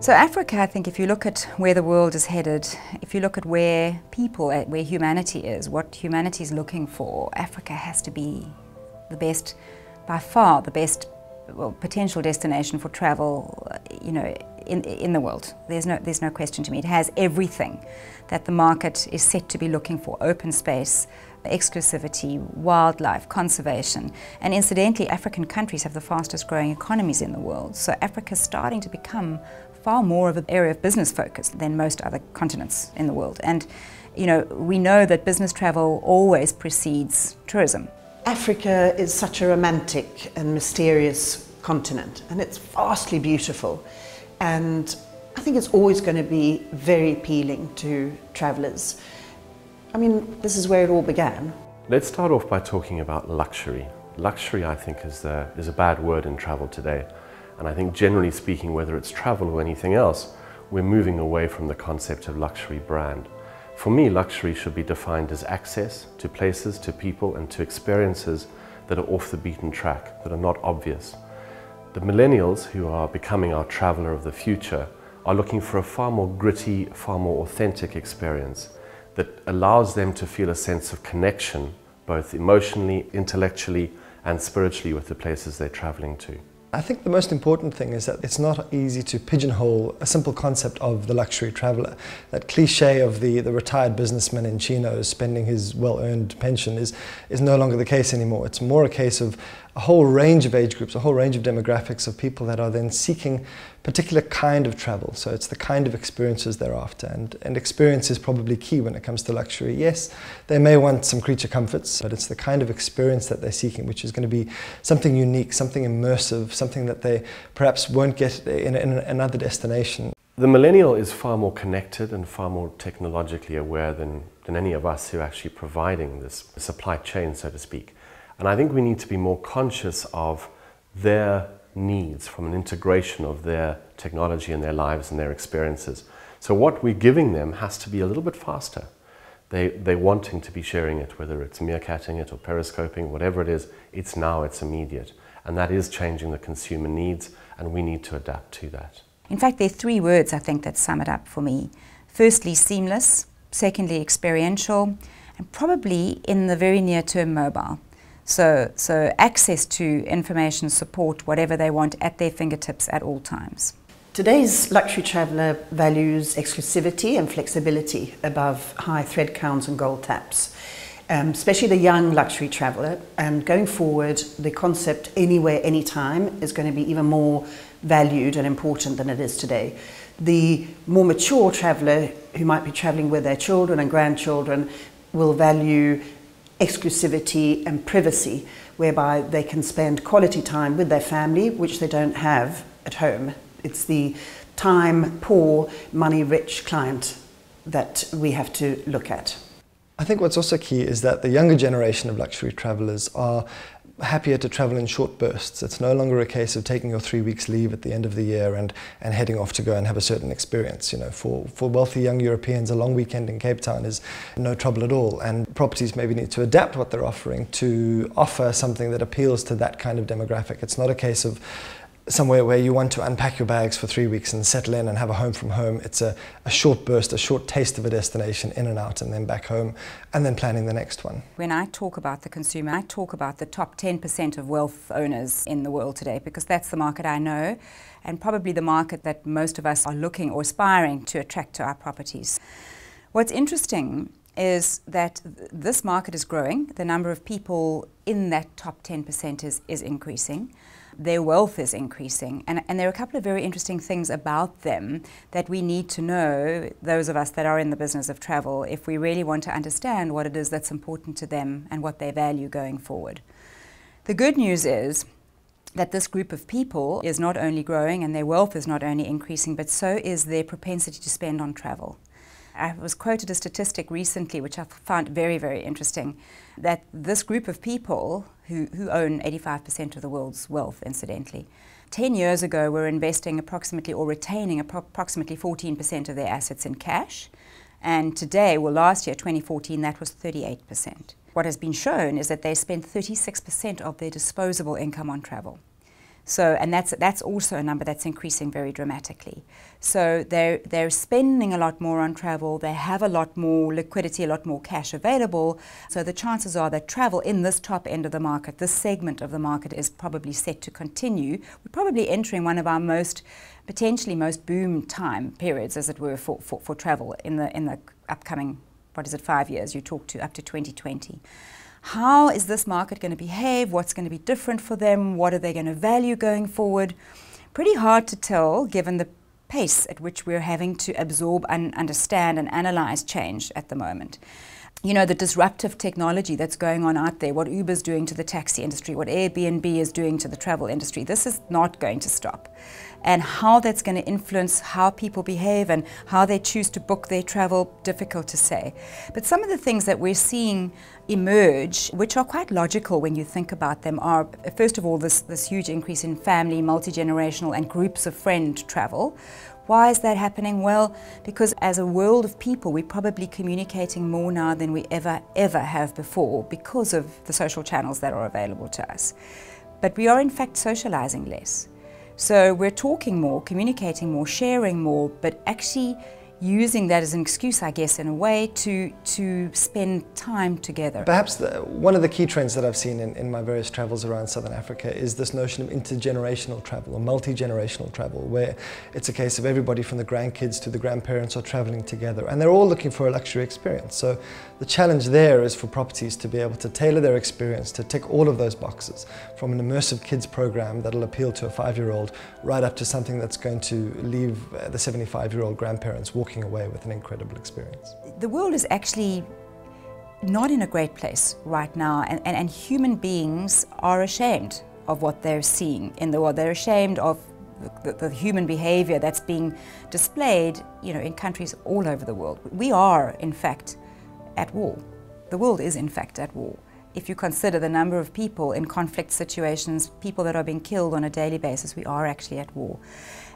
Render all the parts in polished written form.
So Africa, I think if you look at where the world is headed, if you look at where where humanity is, what humanity is looking for, Africa has to be the best, by far the best potential destination for travel, in the world. There's no question to me. It has everything that the market is set to be looking for: open space, exclusivity, wildlife, conservation. And incidentally, African countries have the fastest growing economies in the world. So Africa is starting to become far more of an area of business focus than most other continents in the world. And we know that business travel always precedes tourism. Africa is such a romantic and mysterious continent, and it's vastly beautiful. And I think it's always going to be very appealing to travellers. I mean, this is where it all began. Let's start off by talking about luxury. Luxury, I think, is a bad word in travel today. And I think generally speaking, whether it's travel or anything else, we're moving away from the concept of luxury brand. For me, luxury should be defined as access to places, to people, and to experiences that are off the beaten track, that are not obvious. The millennials, who are becoming our traveller of the future, are looking for a far more gritty, far more authentic experience that allows them to feel a sense of connection, both emotionally, intellectually, and spiritually with the places they're travelling to. I think the most important thing is that it's not easy to pigeonhole a simple concept of the luxury traveller. That cliche of the retired businessman in chinos spending his well-earned pension is no longer the case anymore. It's more a case of a whole range of age groups, a whole range of demographics of people that are then seeking particular kind of travel. So it's the kind of experiences they're after, and experience is probably key when it comes to luxury. Yes, they may want some creature comforts, but it's the kind of experience that they're seeking, which is going to be something unique, something immersive, something that they perhaps won't get in another destination. The millennial is far more connected and far more technologically aware than any of us who are actually providing this supply chain, so to speak. And I think we need to be more conscious of their needs from an integration of their technology in their lives and their experiences. So what we're giving them has to be a little bit faster. They're wanting to be sharing it, whether it's meerkatting it or periscoping, whatever it is, it's now, it's immediate. And that is changing the consumer needs, and we need to adapt to that. In fact, there are three words I think that sum it up for me. Firstly, seamless. Secondly, experiential. And probably in the very near term, mobile. So access to information, support, whatever they want at their fingertips at all times. Today's luxury traveller values exclusivity and flexibility above high thread counts and gold taps, especially the young luxury traveller. And going forward, the concept anywhere, anytime is going to be even more valued and important than it is today. The more mature traveller, who might be travelling with their children and grandchildren, will value exclusivity and privacy, whereby they can spend quality time with their family, which they don't have at home. It's the time poor, money rich client that we have to look at. I think what's also key is that the younger generation of luxury travellers are happier to travel in short bursts. It's no longer a case of taking your 3 weeks leave at the end of the year and heading off to go and have a certain experience. For wealthy young Europeans, a long weekend in Cape Town is no trouble at all, and properties maybe need to adapt what they're offering to offer something that appeals to that kind of demographic. It's not a case of somewhere where you want to unpack your bags for 3 weeks and settle in and have a home from home. It's a short burst, a short taste of a destination, in and out, and then back home, and then planning the next one. When I talk about the consumer, I talk about the top 10% of wealth owners in the world today, because that's the market I know, and probably the market that most of us are looking or aspiring to attract to our properties. What's interesting is that this market is growing. The number of people in that top 10% is increasing. Their wealth is increasing, and there are a couple of very interesting things about them that we need to know, those of us that are in the business of travel, if we really want to understand what it is that's important to them and what they value going forward. The good news is that this group of people is not only growing and their wealth is not only increasing, but so is their propensity to spend on travel. I was quoted a statistic recently which I found very, very interesting, that this group of people who own 85% of the world's wealth, incidentally, 10 years ago were investing approximately, or retaining approximately 14% of their assets in cash, and today, well, last year, 2014, that was 38%. What has been shown is that they spend 36% of their disposable income on travel. So, and that's also a number that's increasing very dramatically. So they're spending a lot more on travel, they have a lot more liquidity, a lot more cash available, so the chances are that travel in this top end of the market, this segment of the market, is probably set to continue. We're probably entering one of our potentially most boom time periods, as it were, for travel in the upcoming, 5 years, you talk to up to 2020. How is this market going to behave? What's going to be different for them? What are they going to value going forward? Pretty hard to tell, given the pace at which we're having to absorb and understand and analyze change at the moment. You know, the disruptive technology that's going on out there, what Uber's doing to the taxi industry, what Airbnb is doing to the travel industry, this is not going to stop. And how that's going to influence how people behave and how they choose to book their travel, difficult to say. But some of the things that we're seeing emerge, which are quite logical when you think about them, are, first of all, this huge increase in family, multi-generational and groups of friend travel. Why is that happening? Well, because as a world of people, we're probably communicating more now than we ever have before because of the social channels that are available to us. But we are in fact socializing less. So we're talking more, communicating more, sharing more, but actually using that as an excuse, I guess, in a way, to spend time together. Perhaps one of the key trends that I've seen in my various travels around Southern Africa is this notion of intergenerational travel or multi-generational travel, where it's a case of everybody from the grandkids to the grandparents are traveling together, and they're all looking for a luxury experience. So the challenge there is for properties to be able to tailor their experience to tick all of those boxes, from an immersive kids program that'll appeal to a 5-year-old right up to something that's going to leave the 75-year-old grandparents walking away with an incredible experience. The world is actually not in a great place right now, and human beings are ashamed of what they're seeing in the world. They're ashamed of the human behavior that's being displayed, you know, in countries all over the world. We are, in fact, at war. The world is, in fact, at war. If you consider the number of people in conflict situations, people that are being killed on a daily basis, we are actually at war.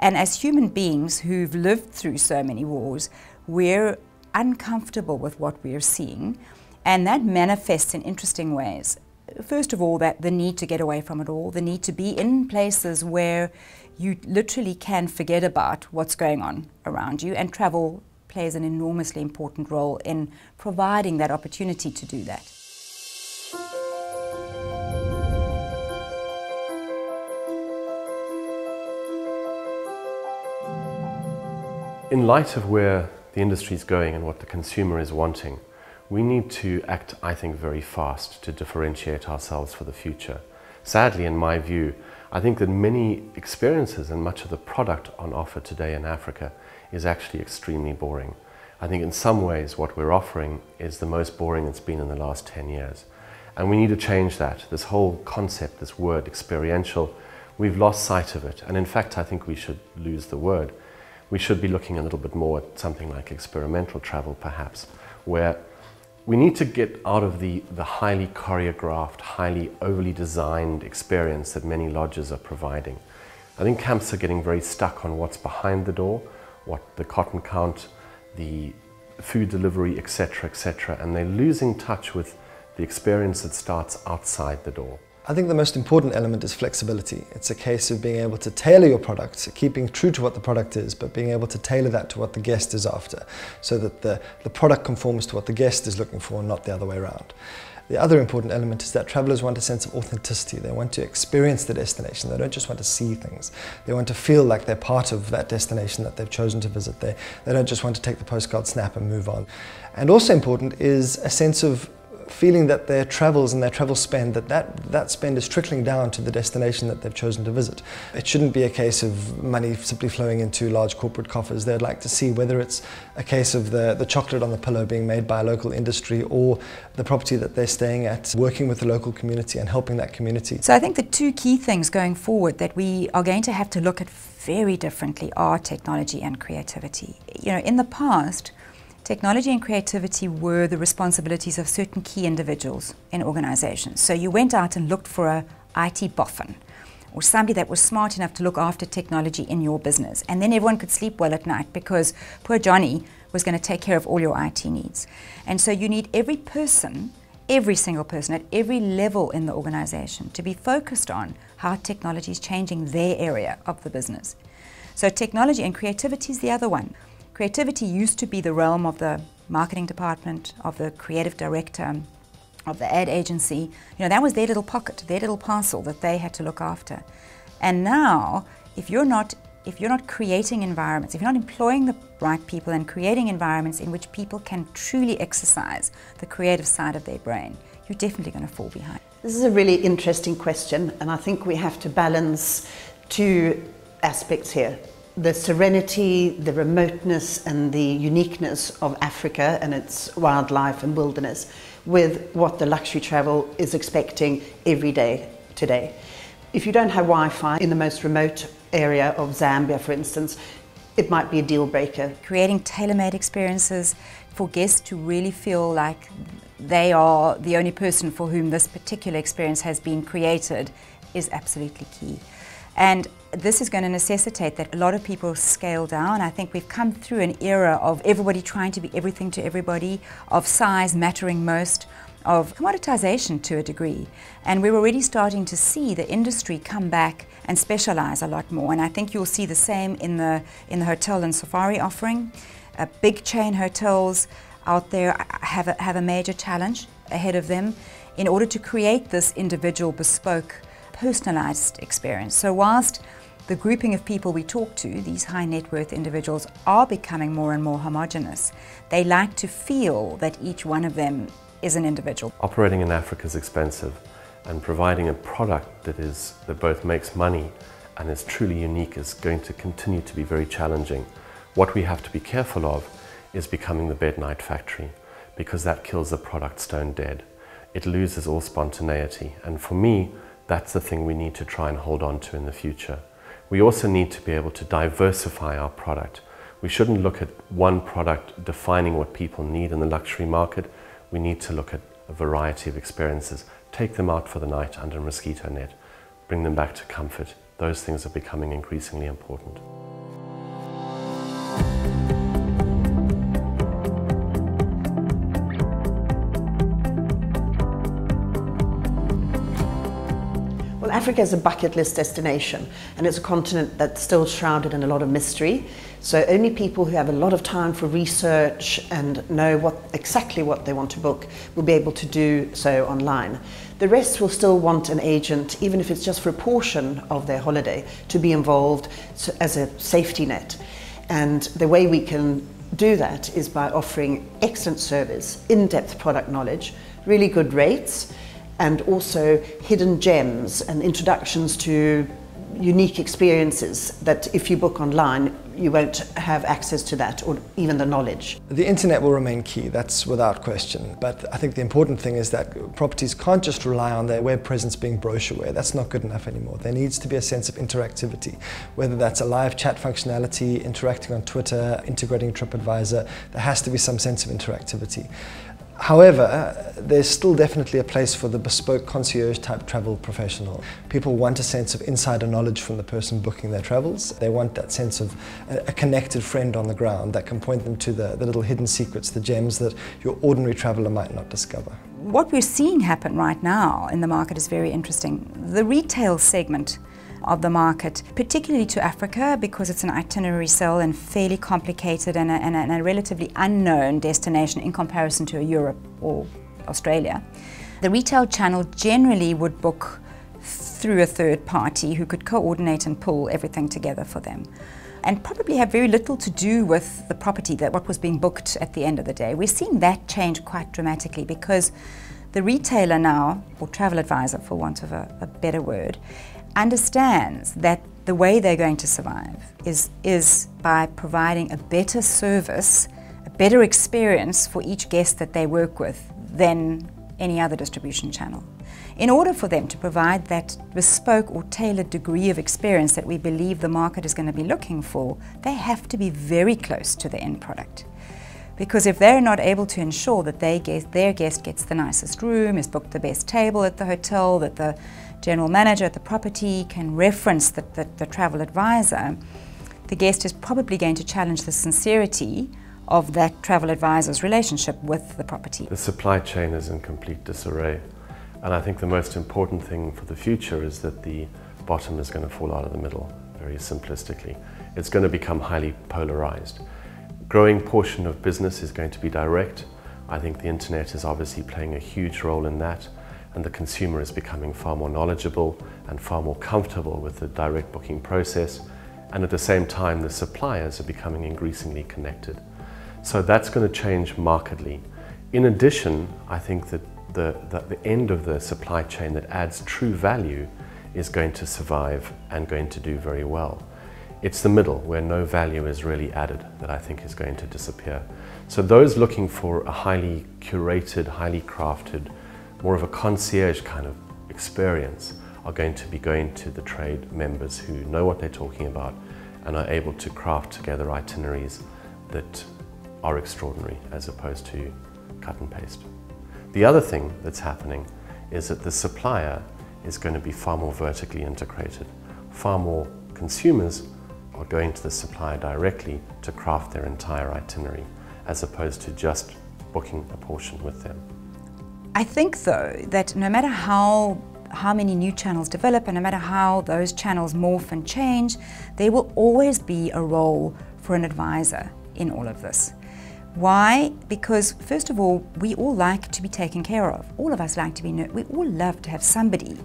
And as human beings who've lived through so many wars, we're uncomfortable with what we're seeing, and that manifests in interesting ways. First of all, that the need to get away from it all, the need to be in places where you literally can forget about what's going on around you, and travel plays an enormously important role in providing that opportunity to do that. In light of where the industry is going and what the consumer is wanting, we need to act, I think, very fast to differentiate ourselves for the future. Sadly, in my view, I think that many experiences and much of the product on offer today in Africa is actually extremely boring. I think in some ways what we're offering is the most boring it's been in the last 10 years. And we need to change that. This whole concept, this word experiential, we've lost sight of it. And in fact, I think we should lose the word. We should be looking a little bit more at something like experimental travel, perhaps, where we need to get out of the highly choreographed, highly overly designed experience that many lodges are providing. I think camps are getting very stuck on what's behind the door, what the cotton count, the food delivery, etc., and they're losing touch with the experience that starts outside the door. I think the most important element is flexibility. It's a case of being able to tailor your product, keeping true to what the product is, but being able to tailor that to what the guest is after, so that the product conforms to what the guest is looking for and not the other way around. The other important element is that travelers want a sense of authenticity. They want to experience the destination. They don't just want to see things. They want to feel like they're part of that destination that they've chosen to visit. They don't just want to take the postcard snap and move on. And also important is a sense of feeling that their travels and their travel spend, that spend is trickling down to the destination that they've chosen to visit. It shouldn't be a case of money simply flowing into large corporate coffers. They'd like to see whether it's a case of the chocolate on the pillow being made by a local industry, or the property that they're staying at, working with the local community and helping that community. So I think the two key things going forward that we are going to have to look at very differently are technology and creativity. You know, in the past, technology and creativity were the responsibilities of certain key individuals in organizations. So you went out and looked for a IT boffin, or somebody that was smart enough to look after technology in your business. And then everyone could sleep well at night because poor Johnny was going to take care of all your IT needs. And so you need every person every single person at every level in the organization to be focused on how technology is changing their area of the business. So technology and creativity is the other one. Creativity used to be the realm of the marketing department, of the creative director, of the ad agency. That was their little pocket, their little parcel that they had to look after. And now, if you're not creating environments, if you're not employing the right people and creating environments in which people can truly exercise the creative side of their brain, you're definitely going to fall behind. This is a really interesting question, and I think we have to balance two aspects here. The serenity, the remoteness and the uniqueness of Africa and its wildlife and wilderness with what the luxury travel is expecting every day today. If you don't have Wi-Fi in the most remote area of Zambia, for instance, it might be a deal breaker. Creating tailor-made experiences for guests to really feel like they are the only person for whom this particular experience has been created is absolutely key. And this is going to necessitate that a lot of people scale down. I think we've come through an era of everybody trying to be everything to everybody, of size mattering most, of commoditization to a degree. And we're already starting to see the industry come back and specialize a lot more. And I think you'll see the same in the hotel and safari offering. Big chain hotels out there have a major challenge ahead of them in order to create this individual, bespoke, personalized experience. So whilst the grouping of people we talk to, these high net worth individuals, are becoming more and more homogenous, they like to feel that each one of them is an individual. Operating in Africa is expensive, and providing a product that both makes money and is truly unique is going to continue to be very challenging. What we have to be careful of is becoming the bed night factory, because that kills the product stone dead. It loses all spontaneity, and for me, that's the thing we need to try and hold on to in the future. We also need to be able to diversify our product. We shouldn't look at one product defining what people need in the luxury market. We need to look at a variety of experiences, take them out for the night under a mosquito net, bring them back to comfort. Those things are becoming increasingly important. Well, Africa is a bucket list destination, and it's a continent that's still shrouded in a lot of mystery. So only people who have a lot of time for research and know exactly what they want to book will be able to do so online. The rest will still want an agent, even if it's just for a portion of their holiday, to be involved as a safety net. And the way we can do that is by offering excellent service, in-depth product knowledge, really good rates, and also hidden gems and introductions to unique experiences that if you book online, you won't have access to that or even the knowledge. The internet will remain key, that's without question. But I think the important thing is that properties can't just rely on their web presence being brochureware. That's not good enough anymore. There needs to be a sense of interactivity, whether that's a live chat functionality, interacting on Twitter, integrating TripAdvisor. There has to be some sense of interactivity. However, there's still definitely a place for the bespoke concierge type travel professional. People want a sense of insider knowledge from the person booking their travels. They want that sense of a connected friend on the ground that can point them to the little hidden secrets, the gems that your ordinary traveler might not discover. What we're seeing happen right now in the market is very interesting. The retail segment of the market, particularly to Africa, because it's an itinerary sell and fairly complicated and a relatively unknown destination in comparison to Europe or Australia. The retail channel generally would book through a third party who could coordinate and pull everything together for them, and probably have very little to do with the property, what was being booked at the end of the day. We're seeing that change quite dramatically because the retailer now, or travel advisor for want of a better word, understands that the way they're going to survive is by providing a better service, a better experience for each guest that they work with than any other distribution channel. In order for them to provide that bespoke or tailored degree of experience that we believe the market is going to be looking for, they have to be very close to the end product. Because if they're not able to ensure that their guest gets the nicest room, is booked the best table at the hotel, that the general manager at the property can reference the travel advisor, the guest is probably going to challenge the sincerity of that travel advisor's relationship with the property. The supply chain is in complete disarray, and I think the most important thing for the future is that the bottom is going to fall out of the middle, very simplistically. It's going to become highly polarized. Growing portion of business is going to be direct. I think the internet is obviously playing a huge role in that, and the consumer is becoming far more knowledgeable and far more comfortable with the direct booking process, and at the same time the suppliers are becoming increasingly connected. So that's going to change markedly. In addition, I think that the end of the supply chain that adds true value is going to survive and going to do very well. It's the middle, where no value is really added, that I think is going to disappear. So those looking for a highly curated, highly crafted, more of a concierge kind of experience are going to be going to the trade members who know what they're talking about and are able to craft together itineraries that are extraordinary as opposed to cut and paste. The other thing that's happening is that the supplier is going to be far more vertically integrated. Far more consumers are going to the supplier directly to craft their entire itinerary, as opposed to just booking a portion with them. I think, though, that no matter how many new channels develop and no matter how those channels morph and change, there will always be a role for an advisor in all of this. Why? Because, first of all, we all like to be taken care of. All of us like to be, we all love to have somebody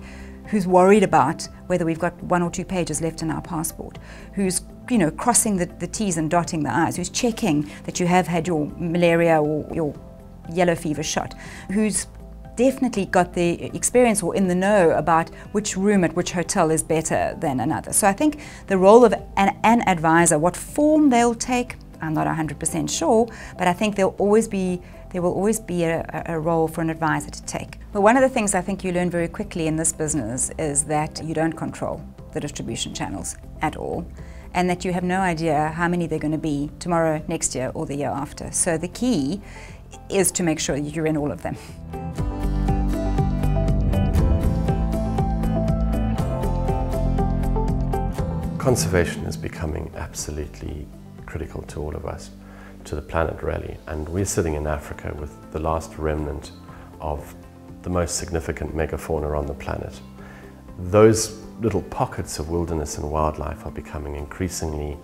who's worried about whether we've got 1 or 2 pages left in our passport, who's crossing the T's and dotting the I's, who's checking that you have had your malaria or your yellow fever shot, who's definitely got the experience or in the know about which room at which hotel is better than another. So I think the role of an advisor, what form they'll take, I'm not 100% sure, but I think there will always be a role for an advisor to take. But one of the things I think you learn very quickly in this business is that you don't control the distribution channels at all, and that you have no idea how many they're going to be tomorrow, next year, or the year after. So the key is to make sure you're in all of them. Conservation is becoming absolutely critical to all of us, to the planet really, and we're sitting in Africa with the last remnant of the most significant megafauna on the planet. Those little pockets of wilderness and wildlife are becoming increasingly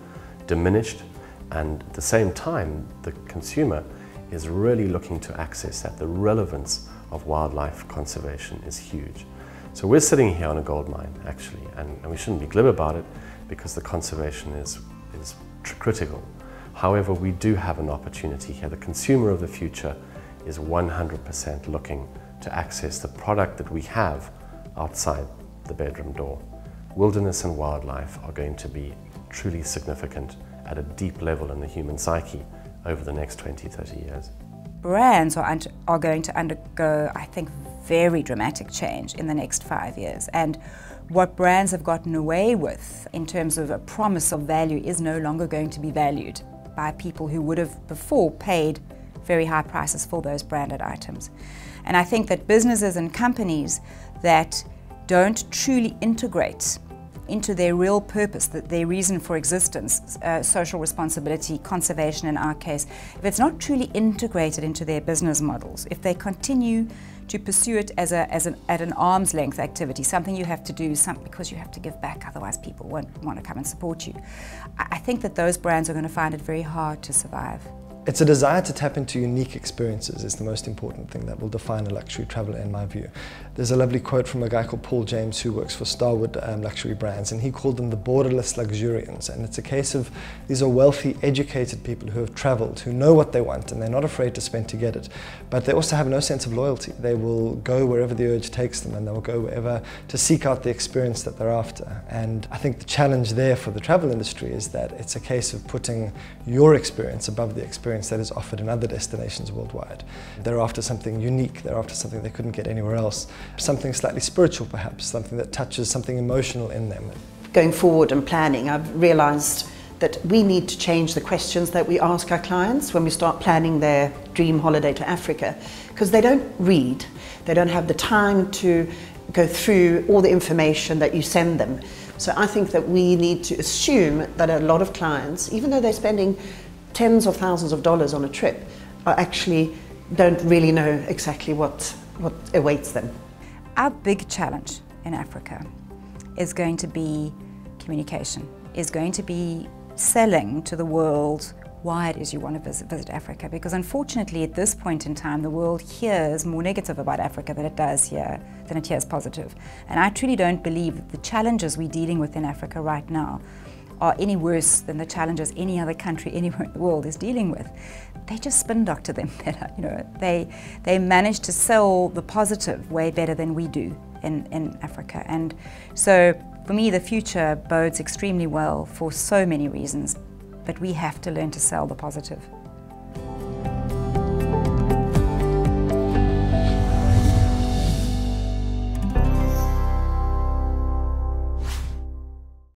diminished, and at the same time the consumer is really looking to access that. The relevance of wildlife conservation is huge. So we're sitting here on a gold mine actually, and we shouldn't be glib about it because the conservation is critical. However, we do have an opportunity here. The consumer of the future is 100% looking to access the product that we have outside the bedroom door. Wilderness and wildlife are going to be truly significant at a deep level in the human psyche over the next 20, 30 years. Brands are going to undergo, I think, very dramatic change in the next 5 years. And what brands have gotten away with in terms of a promise of value is no longer going to be valued by people who would have before paid very high prices for those branded items. And I think that businesses and companies that don't truly integrate into their real purpose, their reason for existence, social responsibility, conservation in our case, if it's not truly integrated into their business models, if they continue to pursue it at an arm's length activity, something you have to do because you have to give back, otherwise people won't want to come and support you. I think that those brands are going to find it very hard to survive. It's a desire to tap into unique experiences is the most important thing that will define a luxury traveller in my view. There's a lovely quote from a guy called Paul James who works for Starwood luxury brands, and he called them the borderless luxurians. And it's a case of these are wealthy, educated people who have travelled, who know what they want, and they're not afraid to spend to get it. But they also have no sense of loyalty. They will go wherever the urge takes them, and they will go wherever to seek out the experience that they're after. And I think the challenge there for the travel industry is that it's a case of putting your experience above the experience that is offered in other destinations worldwide. They're after something unique, they're after something they couldn't get anywhere else, something slightly spiritual perhaps, something that touches something emotional in them. Going forward and planning, I've realised that we need to change the questions that we ask our clients when we start planning their dream holiday to Africa, because they don't read, they don't have the time to go through all the information that you send them. So I think that we need to assume that a lot of clients, even though they're spending tens of thousands of dollars on a trip are actually don't really know exactly what awaits them. Our big challenge in Africa is going to be communication, is going to be selling to the world why it is you want to visit Africa, because unfortunately at this point in time the world hears more negative about Africa than it hears positive. And I truly don't believe that the challenges we're dealing with in Africa right now are any worse than the challenges any other country anywhere in the world is dealing with. They just spin doctor them better, you know. They manage to sell the positive way better than we do in Africa. And so for me the future bodes extremely well for so many reasons. But we have to learn to sell the positive.